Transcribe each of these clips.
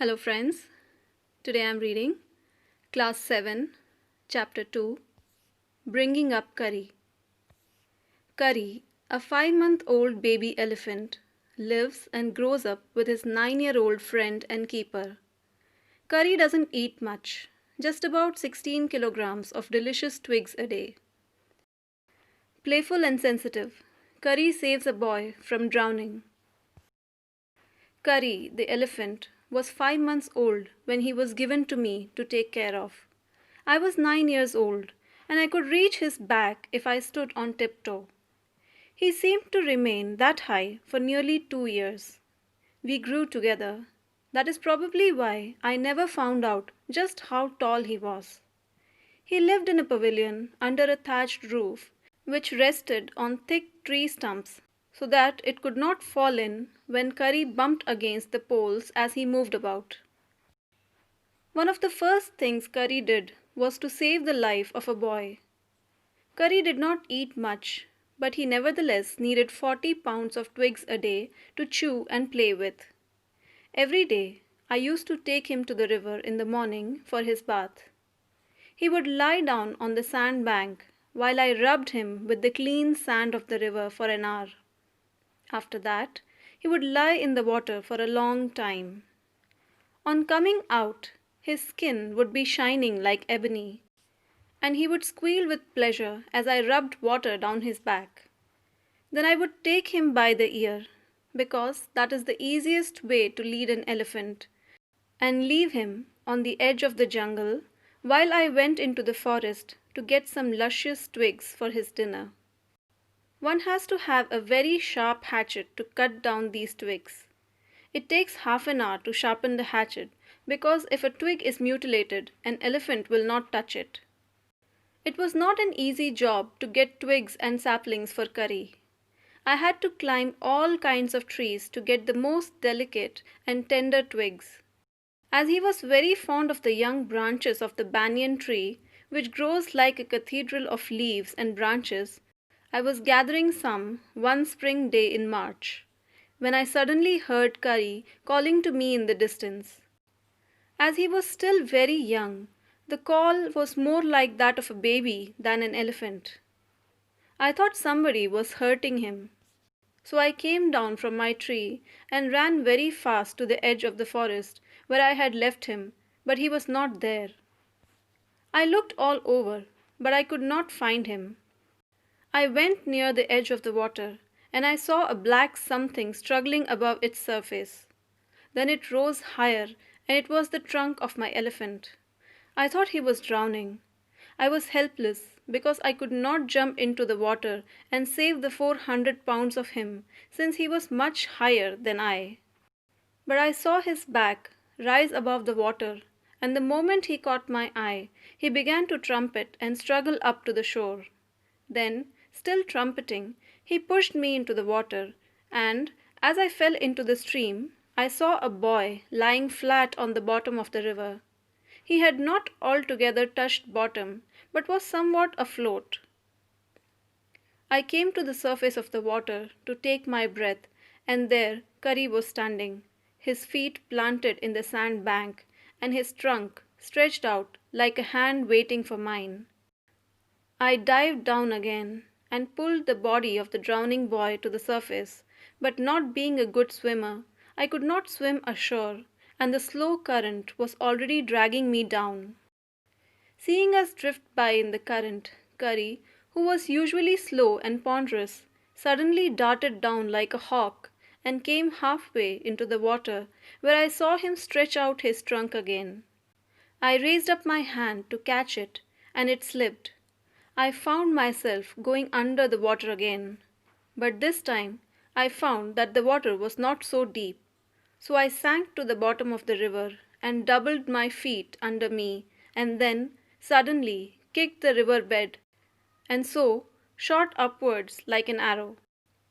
Hello friends, today I am reading Class 7, Chapter 2, Bringing Up Kari. Kari, a 5-month-old baby elephant, lives and grows up with his 9-year-old friend and keeper. Kari doesn't eat much, just about 16 kilograms of delicious twigs a day. Playful and sensitive, Kari saves a boy from drowning. Kari, the elephant, was 5 months old when he was given to me to take care of. I was 9 years old, and I could reach his back if I stood on tiptoe. He seemed to remain that high for nearly 2 years. We grew together. That is probably why I never found out just how tall he was. He lived in a pavilion under a thatched roof, which rested on thick tree stumps so that it could not fall in when Kari bumped against the poles as he moved about. One of the first things Kari did was to save the life of a boy. Kari did not eat much, but he nevertheless needed 40 pounds of twigs a day to chew and play with. Every day, I used to take him to the river in the morning for his bath. He would lie down on the sand bank while I rubbed him with the clean sand of the river for an hour. After that, he would lie in the water for a long time. On coming out, his skin would be shining like ebony, and he would squeal with pleasure as I rubbed water down his back. Then I would take him by the ear, because that is the easiest way to lead an elephant, and leave him on the edge of the jungle while I went into the forest to get some luscious twigs for his dinner. One has to have a very sharp hatchet to cut down these twigs. It takes half an hour to sharpen the hatchet because if a twig is mutilated, an elephant will not touch it. It was not an easy job to get twigs and saplings for Kari. I had to climb all kinds of trees to get the most delicate and tender twigs. As he was very fond of the young branches of the banyan tree, which grows like a cathedral of leaves and branches, I was gathering some one spring day in March, when I suddenly heard Kari calling to me in the distance. As he was still very young, the call was more like that of a baby than an elephant. I thought somebody was hurting him. So I came down from my tree and ran very fast to the edge of the forest where I had left him, but he was not there. I looked all over, but I could not find him. I went near the edge of the water, and I saw a black something struggling above its surface. Then it rose higher, and it was the trunk of my elephant. I thought he was drowning. I was helpless because I could not jump into the water and save the 400 pounds of him, since he was much higher than I. But I saw his back rise above the water, and the moment he caught my eye, he began to trumpet and struggle up to the shore. Then, still trumpeting, he pushed me into the water, and as I fell into the stream, I saw a boy lying flat on the bottom of the river. He had not altogether touched bottom, but was somewhat afloat. I came to the surface of the water to take my breath, and there Kari was standing, his feet planted in the sand bank, and his trunk stretched out like a hand waiting for mine. I dived down again and pulled the body of the drowning boy to the surface, but not being a good swimmer, I could not swim ashore, and the slow current was already dragging me down. Seeing us drift by in the current, Kari, who was usually slow and ponderous, suddenly darted down like a hawk and came halfway into the water, where I saw him stretch out his trunk again. I raised up my hand to catch it, and it slipped. I found myself going under the water again, but this time I found that the water was not so deep. So I sank to the bottom of the river and doubled my feet under me, and then suddenly kicked the river bed, and so shot upwards like an arrow,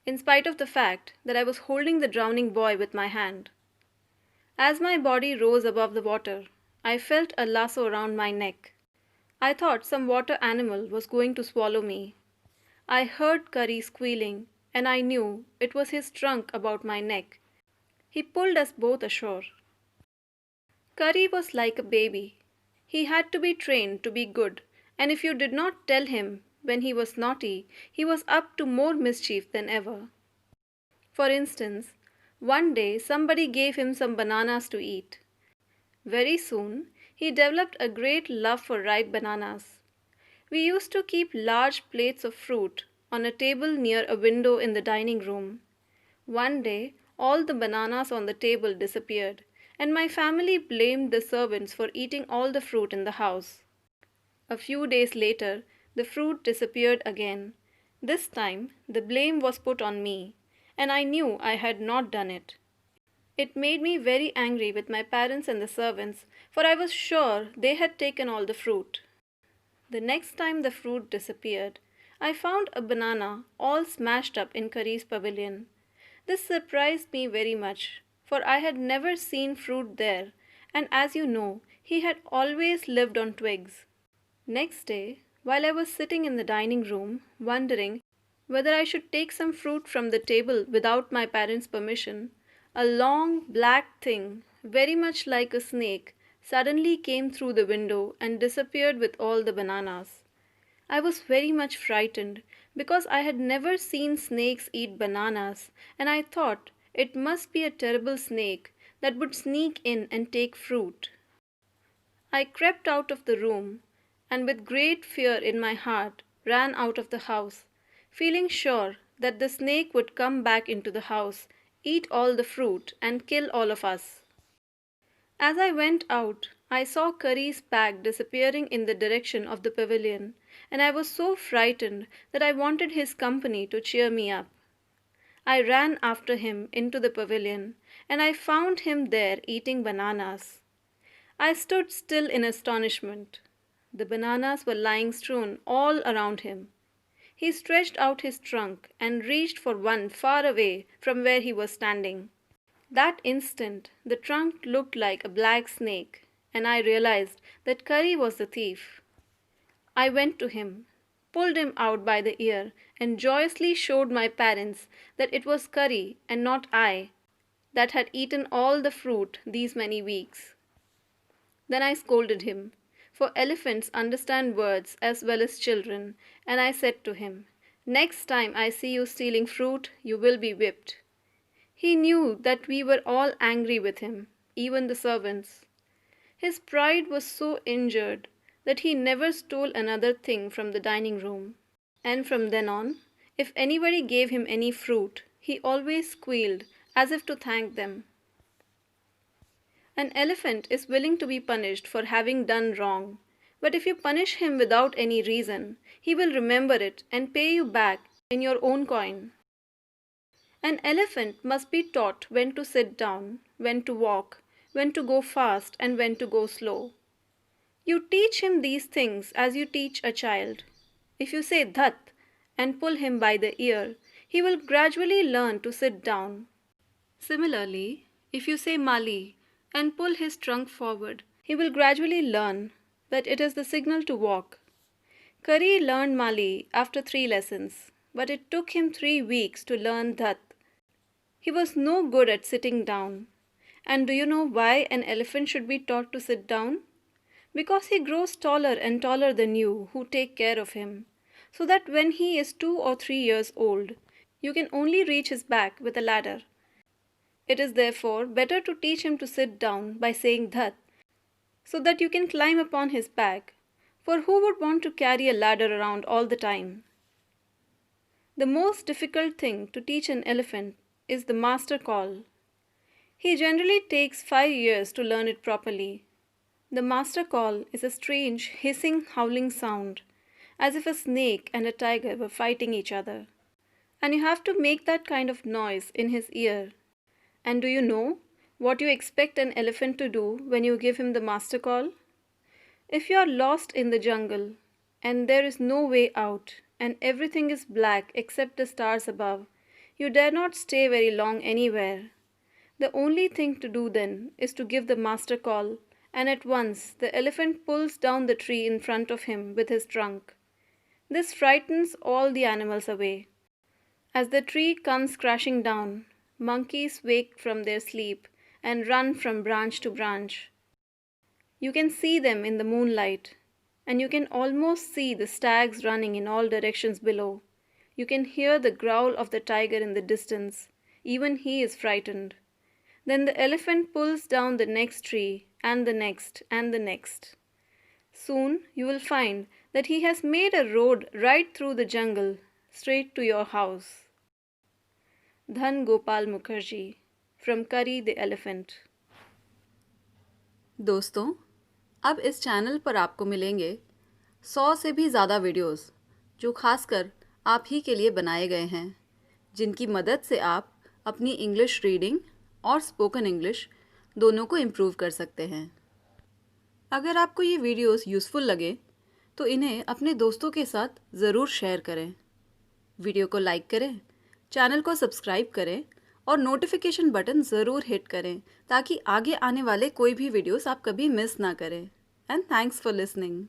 in spite of the fact that I was holding the drowning boy with my hand. As my body rose above the water, I felt a lasso around my neck. I thought some water animal was going to swallow me. I heard Kari squealing, and I knew it was his trunk about my neck. He pulled us both ashore. Kari was like a baby. He had to be trained to be good, and if you did not tell him when he was naughty, he was up to more mischief than ever. For instance, one day somebody gave him some bananas to eat. Very soon, he developed a great love for ripe bananas. We used to keep large plates of fruit on a table near a window in the dining room. One day, all the bananas on the table disappeared, and my family blamed the servants for eating all the fruit in the house. A few days later, the fruit disappeared again. This time, the blame was put on me, and I knew I had not done it. It made me very angry with my parents and the servants, for I was sure they had taken all the fruit. The next time the fruit disappeared, I found a banana all smashed up in Kari's pavilion. This surprised me very much, for I had never seen fruit there, and as you know, he had always lived on twigs. Next day, while I was sitting in the dining room, wondering whether I should take some fruit from the table without my parents' permission, a long black thing, very much like a snake, suddenly came through the window and disappeared with all the bananas. I was very much frightened because I had never seen snakes eat bananas, and I thought it must be a terrible snake that would sneak in and take fruit. I crept out of the room and with great fear in my heart ran out of the house, feeling sure that the snake would come back into the house, eat all the fruit, and kill all of us. As I went out, I saw Kari's bag disappearing in the direction of the pavilion, and I was so frightened that I wanted his company to cheer me up. I ran after him into the pavilion, and I found him there eating bananas. I stood still in astonishment. The bananas were lying strewn all around him. He stretched out his trunk and reached for one far away from where he was standing. That instant, the trunk looked like a black snake, and I realized that Kari was the thief. I went to him, pulled him out by the ear, and joyously showed my parents that it was Kari and not I that had eaten all the fruit these many weeks. Then I scolded him, for elephants understand words as well as children, and I said to him, "Next time I see you stealing fruit, you will be whipped." He knew that we were all angry with him, even the servants. His pride was so injured that he never stole another thing from the dining room. And from then on, if anybody gave him any fruit, he always squealed as if to thank them. An elephant is willing to be punished for having done wrong, but if you punish him without any reason, he will remember it and pay you back in your own coin. An elephant must be taught when to sit down, when to walk, when to go fast, and when to go slow. You teach him these things as you teach a child. If you say "dhat" and pull him by the ear, he will gradually learn to sit down. Similarly, if you say "mali" and pull his trunk forward, he will gradually learn that it is the signal to walk. Kari learned Mali after 3 lessons, but it took him 3 weeks to learn "dhat." He was no good at sitting down. And do you know why an elephant should be taught to sit down? Because he grows taller and taller than you who take care of him, so that when he is 2 or 3 years old, you can only reach his back with a ladder. It is therefore better to teach him to sit down by saying "dhat," so that you can climb upon his back, for who would want to carry a ladder around all the time? The most difficult thing to teach an elephant is the master call. He generally takes 5 years to learn it properly. The master call is a strange hissing, howling sound, as if a snake and a tiger were fighting each other. And you have to make that kind of noise in his ear. And do you know what you expect an elephant to do when you give him the master call? If you are lost in the jungle and there is no way out and everything is black except the stars above, you dare not stay very long anywhere. The only thing to do then is to give the master call, and at once the elephant pulls down the tree in front of him with his trunk. This frightens all the animals away. As the tree comes crashing down, monkeys wake from their sleep and run from branch to branch. You can see them in the moonlight, and you can almost see the stags running in all directions below. You can hear the growl of the tiger in the distance. Even he is frightened. Then the elephant pulls down the next tree, and the next, and the next. Soon you will find that he has made a road right through the jungle, straight to your house. Dhan Gopal Mukherjee, from Kari the Elephant. दोस्तों, अब इस channel पर आपको मिलेंगे 100 से भी ज़्यादा videos जो खासकर आप ही के लिए बनाए गए हैं, जिनकी मदद से आप अपनी इंग्लिश रीडिंग और स्पोकन इंग्लिश दोनों को इम्प्रूव कर सकते हैं। अगर आपको ये वीडियोस यूज़फुल लगे तो इन्हें अपने दोस्तों के साथ ज़रूर शेयर करें। वीडियो को लाइक करें, चैनल को सब्सक्राइब करें और नोटिफिकेशन बटन ज़रूर हिट करें ताकि आगे आने वाले कोई भी वीडियोस आप कभी मिस ना करें। And thanks for listening.